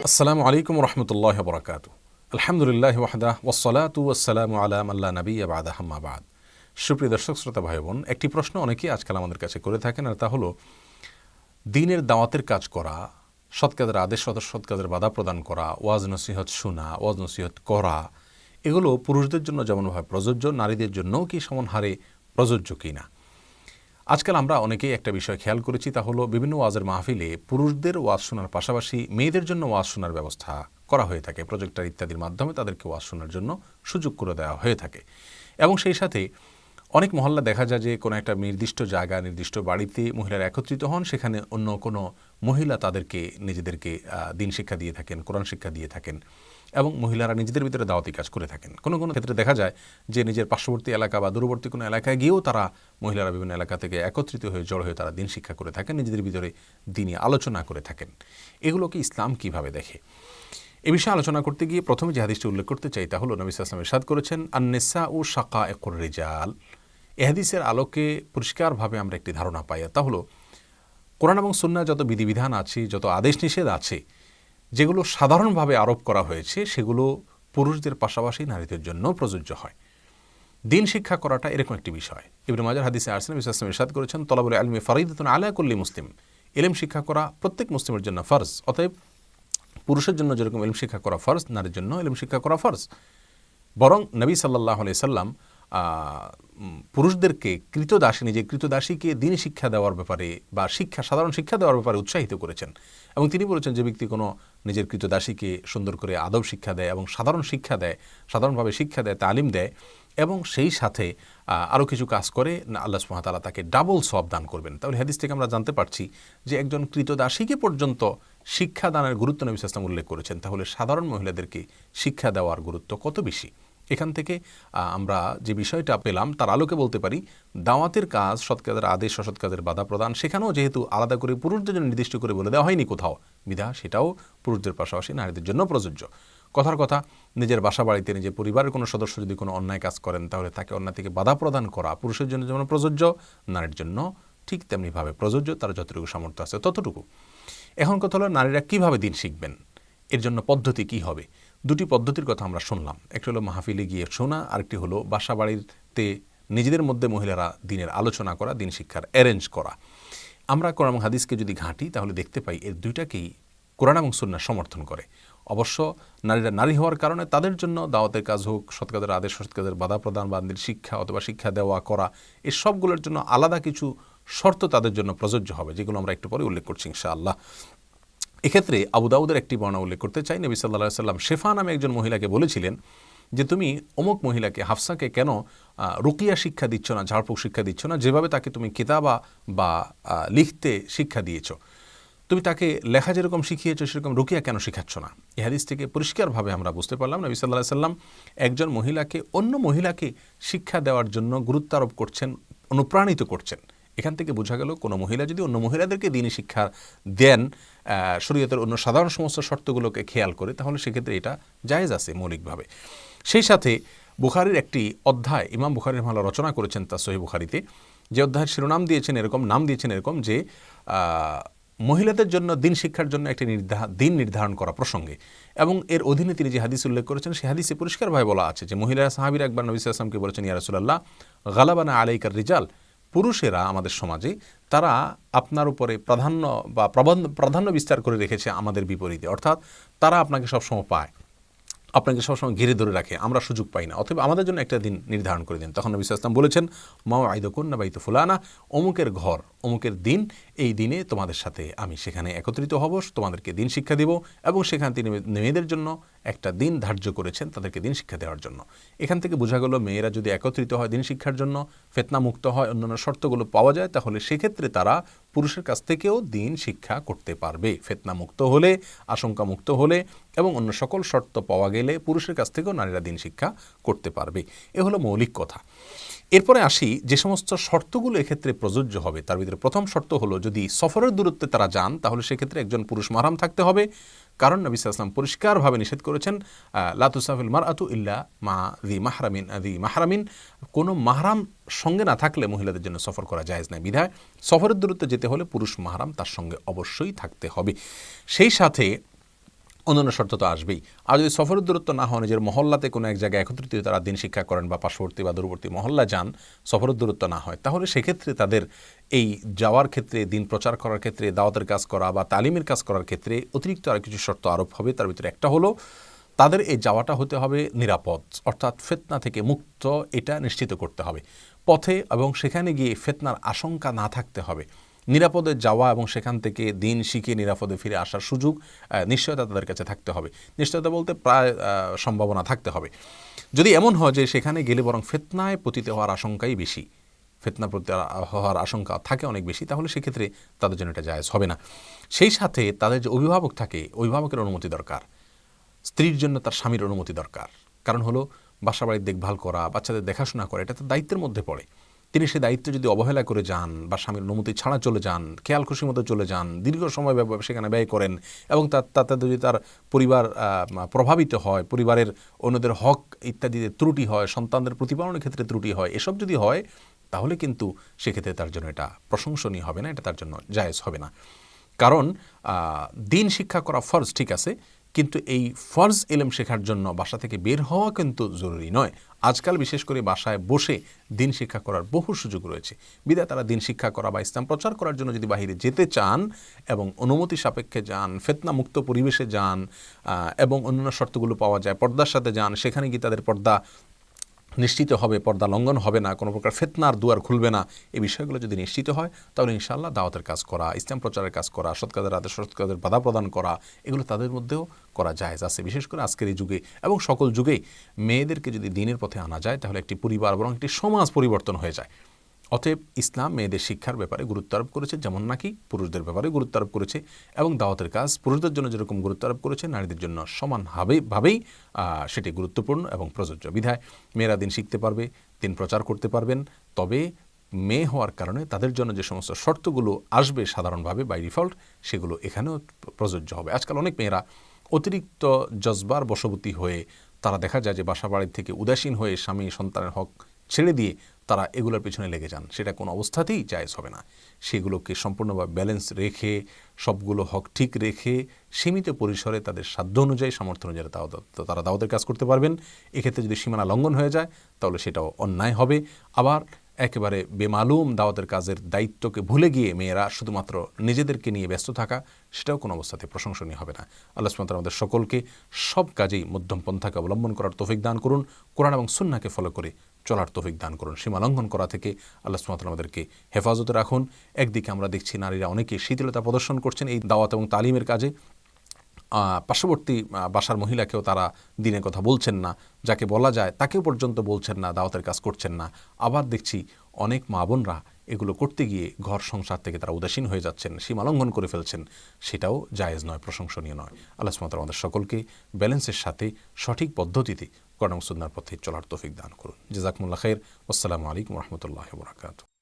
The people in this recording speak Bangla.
আসসালামু আলাইকুম রহমতুল্লাহ বরকাত। আলহামদুলিল্লাহ ওয়াহদা ওয়াসসালাতু ওয়াসসালামু আলা মান লা নাবিয়্যা বা'দা আম্মা বা'দ। সুপ্রিয় দর্শক শ্রোতা ভাই বোন, একটি প্রশ্ন অনেকেই আজকাল আমাদের কাছে করে থাকেন, আর তা হলো দ্বীনের দাওয়াতের কাজ করা, সৎ কাজের আদেশ সৎ কাজের বাধা প্রদান করা, ওয়াজ নসিহত শোনা, ওয়াজ নসিহত করা, এগুলো পুরুষদের জন্য যেমনভাবে প্রযোজ্য, নারীদের জন্যও কি সমান হারে প্রযোজ্য কিনা। আজকাল আমরা অনেকেই একটা বিষয় খেয়াল করেছি, তা হলো বিভিন্ন ওয়াজের মাহফিলে পুরুষদের ওয়াজ শোনার পাশাপাশি মেয়েদের জন্য ওয়াজ শোনার ব্যবস্থা করা হয়ে থাকে। প্রজেক্টর ইত্যাদির মাধ্যমে তাদেরকে ওয়াজ শোনার জন্য সুযোগ করে দেওয়া হয়ে থাকে। এবং সেই সাথে অনেক মহল্লা দেখা যায় যে কোনো একটা নির্দিষ্ট জায়গা, নির্দিষ্ট বাড়িতে মহিলারা একত্রিত হন, সেখানে অন্য কোনো মহিলা তাদেরকে নিজেদেরকে দিন শিক্ষা দিয়ে থাকেন, কোরআন শিক্ষা দিয়ে থাকেন, এবং মহিলারা নিজেদের ভিতরে দাওয়াতি কাজ করে থাকেন। কোনো কোনো ক্ষেত্রে দেখা যায় যে নিজের পার্শ্ববর্তী এলাকা বা দূরবর্তী কোনো এলাকায় গিয়েও তারা মহিলারা বিভিন্ন এলাকা থেকে একত্রিত হয়ে জড়ো হয়ে তারা দিন শিক্ষা করে থাকেন, নিজেদের ভিতরে দিনই আলোচনা করে থাকেন। এগুলোকে ইসলাম কিভাবে দেখে, এ বিষয়ে আলোচনা করতে গিয়ে প্রথমে যে হাদিসটি উল্লেখ করতে চাই তা হলো নবী সাল্লাল্লাহু আলাইহি ওয়াসাল্লাম ইরশাদ করেছেন, আন-নিসাউ শাকায়েকুর রিজাল। এই হাদিসের আলোকে পরিষ্কারভাবে আমরা একটি ধারণা পাই, তা হলো কোরআন এবং সুন্নাহ যত বিধিবিধান আছে, যত আদেশ নিষেধ আছে, যেগুলো সাধারণভাবে আরোপ করা হয়েছে, সেগুলো পুরুষদের পাশাপাশি নারীদের জন্য প্রযোজ্য হয়। দিন শিক্ষা করাটা এরকম একটি বিষয়। ইবনে মাজাহ হাদিসে আসছে, নবী সাল্লাল্লাহু আলাইহি ওয়াসাল্লাম ইরশাদ করেছেন, তলাবুল ইলমি ফারিদাতুন আলা কুল্লি মুসলিম। ইলম শিক্ষা করা প্রত্যেক মুসলিমের জন্য ফরজ। অতএব পুরুষের জন্য যেরকম ইলম শিক্ষা করা ফরজ, নারীর জন্য ইলম শিক্ষা করা ফরজ। বরং নবী সাল্লাল্লাহু আলাইহি সাল্লাম পুরুষদেরকে কৃতদাসীকে দিন শিক্ষা দেওয়ার ব্যাপারে বা সাধারণ শিক্ষা দেওয়ার ব্যাপারে উৎসাহিত করেছেন। এবং তিনি বলেছেন, যে ব্যক্তি কোনো নিজের কৃতদাসীকে সুন্দর করে আদব শিক্ষা দেয় এবং সাধারণভাবে শিক্ষা দেয়, তালিম দেয়, এবং সেই সাথে আরও কিছু কাজ করে, আল্লাহ সুবহানাহু ওয়া তাআলা তাকে ডাবল সওয়াব দান করবেন। তাহলে হাদিস থেকে আমরা জানতে পারছি যে একজন কৃতদাসীকে পর্যন্ত শিক্ষাদানের গুরুত্ব নবী সাল্লাল্লাহু আলাইহি ওয়াসাল্লাম উল্লেখ করেছেন। তাহলে সাধারণ মহিলাদেরকে শিক্ষা দেওয়ার গুরুত্ব কত বেশি। এখান থেকে আমরা যে বিষয়টা পেলাম তার আলোকে বলতে পারি, দাওয়াতের কাজ, সৎ কাজের আদেশ, অসৎ কাজের বাধা প্রদান, সেখানেও যেহেতু আলাদা করে পুরুষদের জন্য নির্দিষ্ট করে বলে দেওয়া হয়নি কোথাও, বিধায় সেটাও পুরুষদের পাশাপাশি নারীদের জন্য প্রযোজ্য। কথার কথা, নিজের বাসা বাড়িতে নিজের পরিবারের কোনো সদস্য যদি কোনো অন্যায় কাজ করেন, তাহলে তাকে অন্যায় থেকে বাধা প্রদান করা পুরুষের জন্য যেমন প্রযোজ্য, নারীর জন্য ঠিক তেমনিভাবে প্রযোজ্য, তার যতটুকু সামর্থ্য আছে ততটুকু। এখন কথা হলো, নারীরা কিভাবে দিন শিখবেন, এর জন্য পদ্ধতি কি হবে। দুটি পদ্ধতির কথা আমরা শুনলাম, একটি হলো মাহফিলে গিয়ে শোনা, আরেকটি হলো বাসা বাড়িতে নিজেদের মধ্যে মহিলারা দিনের আলোচনা করা, দিন শিক্ষার অ্যারেঞ্জ করা। আমরা কোরআন এবং হাদিসকে যদি ঘাঁটি তাহলে দেখতে পাই এর দুইটাকেই কোরআন এবং সুন্নাহ সমর্থন করে। অবশ্য নারীরা নারী হওয়ার কারণে তাদের জন্য দাওয়াতের কাজ হোক, সৎ কাজের আদেশ, সৎ কাজের বাধা প্রদান বা শিক্ষা অথবা শিক্ষা দেওয়া করা, এই সবগুলোর জন্য আলাদা কিছু শর্ত তাদের জন্য প্রযোজ্য হবে, যেগুলো আমরা একটু পরে উল্লেখ করছি ইনশাআল্লাহ। এক্ষেত্রে আবু দাউদের একটি বর্ণনা উল্লেখ করতে চাই। নবী সাল্লাল্লাহু আলাইহি ওয়াসাল্লাম শেফা নামে একজন মহিলাকে বলেছিলেন যে, তুমি অমুক মহিলাকে, হাফসাকে কেন রুকিয়া শিক্ষা দিচ্ছ না, ঝাড়ফুঁক শিক্ষা দিচ্ছ না, যেভাবে তাকে তুমি কিতাবা বা লিখতে শিক্ষা দিয়েছ, তুমি তাকে লেখা যেরকম শিখিয়েছ সেরকম রুকিয়া কেন শিখাচ্ছ না। এই হাদিস থেকে পরিষ্কারভাবে আমরা বুঝতে পারলাম নবী সাল্লাল্লাহু আলাইহি ওয়াসাল্লাম একজন মহিলাকে অন্য মহিলাকে শিক্ষা দেওয়ার জন্য গুরুত্ব আরোপ করছেন, অনুপ্রাণিত করছেন। এখান থেকে বোঝা গেল, কোনো মহিলা যদি অন্য মহিলাদেরকে দিনী শিক্ষা দেন শরীয়তের অন্য সাধারণ সমস্ত শর্তগুলোকে খেয়াল করে, তাহলে সেক্ষেত্রে এটা জায়েজ আছে মৌলিকভাবে। সেই সাথে বুখারীর একটি অধ্যায় ইমাম বুখারী রাহিমাহুল্লাহ রচনা করেছেন তার সহিহ বুখারীতে, যে অধ্যায়ের শিরোনাম নাম দিয়েছেন এরকম যে মহিলাদের জন্য দিন শিক্ষার জন্য একটি দিন নির্ধারণ করা প্রসঙ্গে। এবং এর অধীনে তিনি যে হাদিস উল্লেখ করেছেন, সেই হাদিসে পরিষ্কারভাবে বলা আছে যে মহিলা সাহাবীরা একবার নবী সাল্লাল্লাহু আলাইহি ওয়াসাল্লামকে বলেছেন, ইয়া রাসূলুল্লাহ, গালাবানা আলাইকার রিজাল, পুরুষেরা আমাদের সমাজে তারা আপনার উপরে প্রাধান্য বিস্তার করে রেখেছে আমাদের বিপরীতে, অর্থাৎ তারা আপনাকে সবসময় পায়, আপনাকে সবসময় ঘিরে ধরে রাখে, আমরা সুযোগ পাই না, অথবা আমাদের জন্য একটা দিন নির্ধারণ করে দিন। তখন নবী সাল্লাল্লাহু আলাইহি ওয়াসাল্লাম বলেছেন, মাওয়াইদুকুন্না বাইতু ফুলানা, অমুকের ঘর, অমুকের দিন, এই দিনে তোমাদের সাথে আমি সেখানে একত্রিত হব, তোমাদেরকে দিন শিক্ষা দেব। এবং সেখানে তিনি মেয়েদের জন্য একটা দিন ধার্য করেছেন তাদেরকে দিন শিক্ষা দেওয়ার জন্য। এখান থেকে বোঝা গেল, মেয়েরা যদি একত্রিত হয় দিন শিক্ষার জন্য, ফিতনা মুক্ত হয়, অন্যান্য শর্তগুলো পাওয়া যায়, তাহলে সেক্ষেত্রে তারা পুরুষের কাছ থেকেও দিন শিক্ষা করতে পারবে। ফিতনা মুক্ত হলে, আশঙ্কা মুক্ত হলে এবং অন্য সকল শর্ত পাওয়া গেলে পুরুষের কাছ থেকেও নারীরা দিন শিক্ষা করতে পারবে। এ হলো মৌলিক কথা। এরপরে আসি, যে সমস্ত শর্তগুলো এক্ষেত্রে প্রযোজ্য হবে তার ভিতরে প্রথম শর্ত হলো, যদি সফরের দূরত্বে তারা যান তাহলে সেক্ষেত্রে একজন পুরুষ মাহরাম থাকতে হবে। কারণ নবী সাল্লাল্লাহু আলাইহি ওয়াসাল্লাম পরিষ্কারভাবে নিষেধ করেছেন, লা তুসাফিল মারআতু ইল্লা মা যি মাহরামিন, কোনো মাহরাম সঙ্গে না থাকলে মহিলাদের জন্য সফর করা জায়েজ নয়। বিধায় সফরের দূরত্বে যেতে হলে পুরুষ মাহরাম তার সঙ্গে অবশ্যই থাকতে হবে। সেই সাথে অন্যান্য শর্ত তো আসবেই। আর যদি সফরের দূরত্ব না হয়, নিজের মহল্লাতে কোনো এক জায়গায় একত্রিত হয়ে তারা দিন শিক্ষা করেন বা পার্শ্ববর্তী বা দূরবর্তী মহল্লা যান, সফরের দূরত্ব না হয়, তাহলে সেক্ষেত্রে তাদের এই যাওয়ার ক্ষেত্রে, দিন প্রচার করার ক্ষেত্রে, দাওয়াতের কাজ করা বা তালিমের কাজ করার ক্ষেত্রে অতিরিক্ত আর কিছু শর্ত আরোপ হবে। তার ভিতরে একটা হলো তাদের এই যাওয়াটা হতে হবে নিরাপদ, অর্থাৎ ফিতনা থেকে মুক্ত, এটা নিশ্চিত করতে হবে। পথে এবং সেখানে গিয়ে ফিতনার আশঙ্কা না থাকতে হবে। নিরাপদে যাওয়া এবং সেখান থেকে দিন শিখে নিরাপদে ফিরে আসার সুযোগ নিশ্চয়তা তাদের কাছে থাকতে হবে। নিশ্চয়তা বলতে প্রায় সম্ভাবনা থাকতে হবে। যদি এমন হয় যে সেখানে গেলে বরং ফিতনায় পতিত হওয়ার আশঙ্কাই বেশি, ফিতনা প্রতি হওয়ার আশঙ্কা থাকে অনেক বেশি, তাহলে সেক্ষেত্রে তাদের জন্য এটা জায়েজ হবে না। সেই সাথে তাদের যে অভিভাবক থাকে, অভিভাবকের অনুমতি দরকার। স্ত্রীর জন্য তার স্বামীর অনুমতি দরকার। কারণ হলো বাসা বাড়ির দেখভাল করা, বাচ্চাদের দেখাশোনা করা, এটা তার দায়িত্বের মধ্যে পড়ে। তিনি সেই দায়িত্ব যদি অবহেলা করে যান বা স্বামীর অনুমতি ছাড়া চলে যান, খেয়াল খুশি মতো চলে যান, দীর্ঘ সময় সেখানে ব্যয় করেন এবং তাতে যদি তার পরিবার প্রভাবিত হয়, পরিবারের অন্যদের হক ইত্যাদিতে ত্রুটি হয়, সন্তানদের প্রতিপালনের ক্ষেত্রে ত্রুটি হয়, এসব যদি হয় তাহলে কিন্তু সেক্ষেত্রে তার জন্য এটা প্রশংসনীয় হবে না, এটা তার জন্য জায়েজ হবে না। কারণ দিন শিক্ষা করা ফরজ, ঠিক আছে, কিন্তু এই ফরজ ইলম শেখার জন্য বাসা থেকে বের হওয়া কিন্তু জরুরি নয়। আজকাল বিশেষ করে বাসায় বসে দিন শিক্ষা করার বহু সুযোগ রয়েছে। বিধায় তারা দিন শিক্ষা করা বা ইসলাম প্রচার করার জন্য যদি বাহিরে যেতে চান এবং অনুমতি সাপেক্ষে যান, ফিতনা মুক্ত পরিবেশে যান এবং অন্যান্য শর্তগুলো পাওয়া যায়, পর্দার সাথে যান, সেখানে গিয়ে তাদের পর্দা নিশ্চিত হবে, পর্দা লঙ্ঘন হবে না, কোনো প্রকার ফিতনার দুয়ার খুলবে না, এই বিষয়গুলো যদি নিশ্চিত হয় তাহলে ইনশাআল্লাহ দাওয়াতের কাজ করা, ইসলাম প্রচারের কাজ করা, সৎ কাজের আদেশ, সৎ কাজের বাধা প্রদান করা, এগুলো তাদের মধ্যেও করা জায়েজ আছে। বিশেষ করে আজকের এই যুগে এবং সকল যুগেই মেয়েদেরকে যদি দিনের পথে আনা যায় তাহলে একটি পরিবার বরং একটি সমাজ পরিবর্তন হয়ে যায়। অতএব ইসলাম মেয়েদের শিক্ষার ব্যাপারে গুরুত্ব আরোপ করেছে, যেমন নাকি পুরুষদের ব্যাপারে গুরুত্ব আরোপ করেছে, এবং দাওয়াতের কাজ পুরুষদের জন্য যেরকম গুরুত্ব আরোপ করেছে, নারীদের জন্য সমানভাবেই সেটি গুরুত্বপূর্ণ এবং প্রযোজ্য। বিধায় মেয়েরা দিন শিখতে পারবে, দিন প্রচার করতে পারবেন, তবে মেয়ে হওয়ার কারণে তাদের জন্য যে সমস্ত শর্তগুলো আসবে সাধারণভাবে বাই ডিফল্ট, সেগুলো এখানেও প্রযোজ্য হবে। আজকাল অনেক মেয়েরা অতিরিক্ত জজবার বশবর্তী হয়ে তারা দেখা যায় যে বাসা বাড়ির থেকে উদাসীন হয়ে স্বামী সন্তানের হক ছেড়ে দিয়ে তারা এগুলোর পিছনে লেগে যান। সেটা কোনো অবস্থাতেই জায়েজ হবে না। সেগুলোকে সম্পূর্ণভাবে ব্যালেন্স রেখে, সবগুলো হক ঠিক রেখে, সীমিত পরিসরে তাদের সাধ্য অনুযায়ী, সামর্থ্য অনুযায়ী তারা দাওয়াতের কাজ করতে পারবেন। এক্ষেত্রে যদি সীমানা লঙ্ঘন হয়ে যায় তাহলে সেটাও অন্যায় হবে। আবার একেবারে বেমালুম দাওয়াতের কাজের দায়িত্বকে ভুলে গিয়ে মেয়েরা শুধুমাত্র নিজেদেরকে নিয়ে ব্যস্ত থাকা, সেটাও কোনো অবস্থাতে প্রশংসনীয় হবে না। আল্লাহ সুবহানাহু ওয়া তাআলা আমাদের সকলকে সব কাজেই মধ্যম পন্থাকে অবলম্বন করার তৌফিক দান করুন, কোরআন এবং সুন্নাহকে ফলো করে চলার তৌফিক দান করুন। সীমা লঙ্ঘন করা থেকে আল্লাহ সুবহানাহু ওয়া তাআলা আমাদেরকে হেফাজতে রাখুন। একদিকে আমরা দেখছি নারীরা অনেকে শিথিলতা প্রদর্শন করছেন এই দাওয়াত এবং তালিমের কাজে। পার্শ্ববর্তী বাসার মহিলাকেও তারা দিনের কথা বলছেন না, যাকে বলা যায় তাকেও পর্যন্ত বলছেন না, দাওয়াতের কাজ করছেন না। আবার দেখছি অনেক মা বোনরা এগুলো করতে গিয়ে ঘর সংসার থেকে তারা উদাসীন হয়ে যাচ্ছেন, সীমালঙ্ঘন করে ফেলছেন। সেটাও জায়েজ নয়, প্রশংসনীয় নয়। আল্লাহ সুবহানাহু ওয়া তাআলা আমাদের সকলকে ব্যালেন্সের সাথে সঠিক পদ্ধতিতে কোরআন এবং সুন্নাহর পথে চলার তৌফিক দান করুন। জাযাকুমুল্লাহ খাইর। আসসালামু আলাইকুম ওয়া রাহমাতুল্লাহি ওয়া বারাকাতুহু।